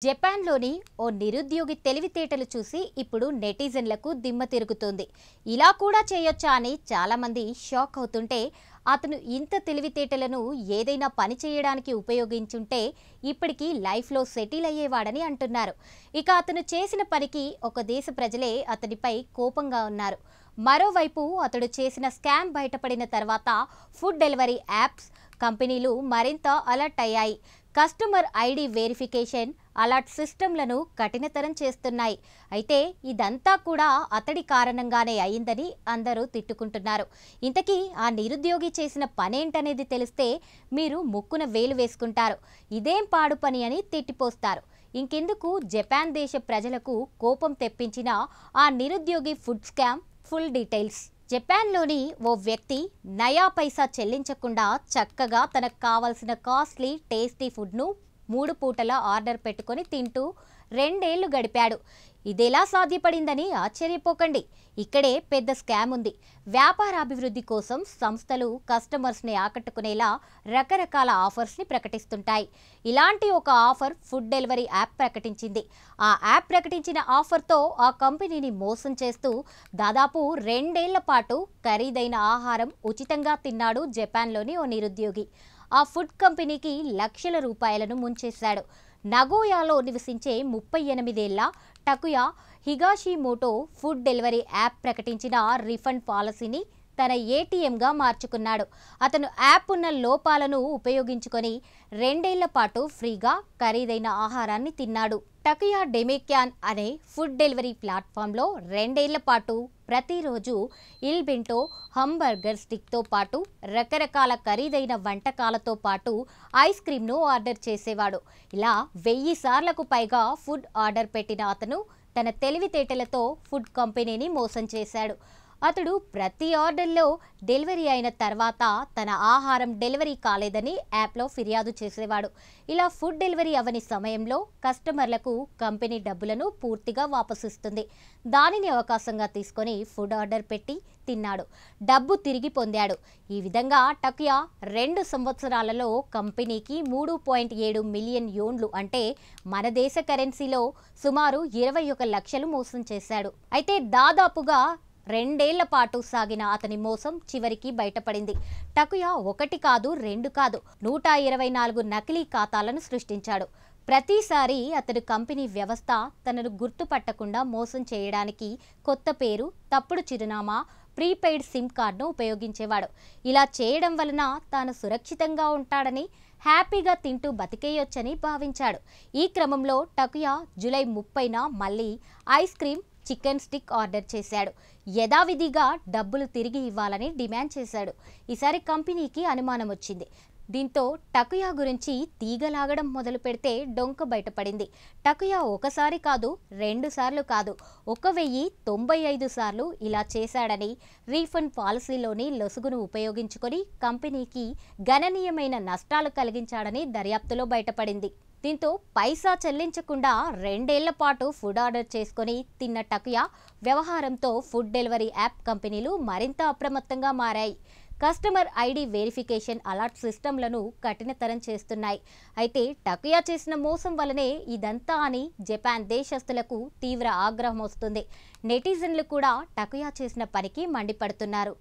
జపాన్లోని ఓ నిరుద్యోగి తెలివితేటలు చూసి ఇప్పుడు నెటిజన్లకు దిమ్మ తిరుగుతోంది. ఇలా కూడా చేయొచ్చా అని చాలామంది షాక్ అవుతుంటే, అతను ఇంత తెలివితేటలను ఏదైనా పని చేయడానికి ఉపయోగించుంటే ఇప్పటికీ లైఫ్లో సెటిల్ అయ్యేవాడని అంటున్నారు. ఇక అతను చేసిన పనికి ఒక దేశ ప్రజలే అతనిపై కోపంగా ఉన్నారు. మరోవైపు అతడు చేసిన స్కామ్ బయటపడిన తర్వాత ఫుడ్ డెలివరీ యాప్స్ కంపెనీలు మరింత అలర్ట్ అయ్యాయి. కస్టమర్ ఐడి వెరిఫికేషన్, అలర్ట్ సిస్టంలను కఠినతరం చేస్తున్నాయి. అయితే ఇదంతా కూడా అతడి కారణంగానే అయిందని అందరూ తిట్టుకుంటున్నారు. ఇంతకీ ఆ నిరుద్యోగి చేసిన పనేంటనేది తెలిస్తే మీరు ముక్కున వేలు వేసుకుంటారు. ఇదేం పాడు పని అని తిట్టిపోస్తారు. ఇంకెందుకు జపాన్ దేశ ప్రజలకు కోపం తెప్పించిన ఆ నిరుద్యోగి ఫుడ్ స్కామ్ ఫుల్ డీటెయిల్స్. జపాన్లోని ఓ వ్యక్తి నయా పైసా చెల్లించకుండా చక్కగా తనకు కావాల్సిన కాస్ట్లీ టేస్టీ ఫుడ్ను 3 పూటల ఆర్డర్ పెట్టుకొని తింటూ 2 ఏళ్లు గడిపాడు. ఇదెలా సాధ్యపడిందని ఆశ్చర్యపోకండి. ఇక్కడే పెద్ద స్కామ్ ఉంది. వ్యాపారాభివృద్ధి కోసం సంస్థలు కస్టమర్స్ని ఆకట్టుకునేలా రకరకాల ఆఫర్స్ని ప్రకటిస్తుంటాయి. ఇలాంటి ఒక ఆఫర్ ఫుడ్ డెలివరీ యాప్ ప్రకటించింది. ఆ యాప్ ప్రకటించిన ఆఫర్తో ఆ కంపెనీని మోసం చేస్తూ దాదాపు 2 ఏళ్ల పాటు ఖరీదైన ఆహారం ఉచితంగా తిన్నాడు జపాన్లోని ఓ నిరుద్యోగి. ఆ ఫుడ్ కంపెనీకి లక్షల రూపాయలను ముంచేశాడు. నగోయాలో నివసించే 38 ఏళ్ల టకుయా హిగాషిమోటో ఫుడ్ డెలివరీ యాప్ ప్రకటించిన రిఫండ్ పాలసీని తన ఏటీఎంగా మార్చుకున్నాడు. అతను యాప్ ఉన్న లోపాలను ఉపయోగించుకొని 2 ఏళ్ల పాటు ఫ్రీగా ఖరీదైన ఆహారాన్ని తిన్నాడు. టకుయా డెమెక్యాన్ అనే ఫుడ్ డెలివరీ ప్లాట్ఫామ్లో 2 ఏళ్ల పాటు ప్రతిరోజు ఇల్బెంటో హంబర్గర్ స్టిక్తో పాటు రకరకాల ఖరీదైన వంటకాలతో పాటు ఐస్ క్రీమ్ను ఆర్డర్ చేసేవాడు. ఇలా 1000 సార్లకు పైగా ఫుడ్ ఆర్డర్ పెట్టిన అతను తన తెలివితేటలతో ఫుడ్ కంపెనీని మోసం చేశాడు. అతడు ప్రతి ఆర్డర్లో డెలివరీ అయిన తర్వాత తన ఆహారం డెలివరీ కాలేదని యాప్లో ఫిర్యాదు చేసేవాడు. ఇలా ఫుడ్ డెలివరీ అవని సమయంలో కస్టమర్లకు కంపెనీ డబ్బులను పూర్తిగా వాపసిస్తుంది. దానిని అవకాశంగా తీసుకొని ఫుడ్ ఆర్డర్ పెట్టి తిన్నాడు. డబ్బు తిరిగి పొందాడు. ఈ విధంగా టకుయా 2 సంవత్సరాలలో కంపెనీకి 3.7 మిలియన్ యోన్లు అంటే మన దేశ కరెన్సీలో సుమారు 21 లక్షలు మోసం చేశాడు. అయితే దాదాపుగా 2 ఏళ్ల పాటు సాగిన అతని మోసం చివరికి బయటపడింది. టకుయా 1 కాదు 2 కాదు 124 నకిలీ ఖాతాలను సృష్టించాడు. ప్రతిసారి అతడు కంపెనీ వ్యవస్థ తనను గుర్తుపట్టకుండా మోసం చేయడానికి కొత్త పేరు, తప్పుడు చిరునామా, ప్రీపెయిడ్ సిమ్ కార్డును ఉపయోగించేవాడు. ఇలా చేయడం వలన తాను సురక్షితంగా ఉంటాడని, హ్యాపీగా తింటూ బతికేయొచ్చని భావించాడు. ఈ క్రమంలో టకుయా జూలై 30న మళ్ళీ ice cream, chicken stick order చేశాడు. యథావిధిగా డబ్బులు తిరిగి ఇవ్వాలని డిమాండ్ చేశాడు. ఈసారి కంపెనీకి అనుమానం వచ్చింది. దీంతో టకుయా గురించి తీగలాగడం మొదలు పెడితే డొంక బయటపడింది. టకుయా 1 సారి కాదు 2 సార్లు కాదు 1095 సార్లు ఇలా చేశాడని, రీఫండ్ పాలసీలోని లొసుగును ఉపయోగించుకొని కంపెనీకి గణనీయమైన నష్టాలు కలిగించాడని దర్యాప్తులో బయటపడింది. దీంతో పైసా చెల్లించకుండా 2 ఏళ్ల పాటు ఫుడ్ ఆర్డర్ చేసుకొని తిన్న టకుయా వ్యవహారంతో ఫుడ్ డెలివరీ యాప్ కంపెనీలు మరింత అప్రమత్తంగా మారాయి. కస్టమర్ ఐడి వెరిఫికేషన్, అలర్ట్ సిస్టంలను కఠినతరం చేస్తున్నాయి. అయితే టకుయా చేసిన మోసం వల్లనే ఇదంతా అని జపాన్ దేశస్థులకు తీవ్ర ఆగ్రహం వస్తుంది. నెటిజన్లు కూడా టకుయా చేసిన పనికి మండిపడుతున్నారు.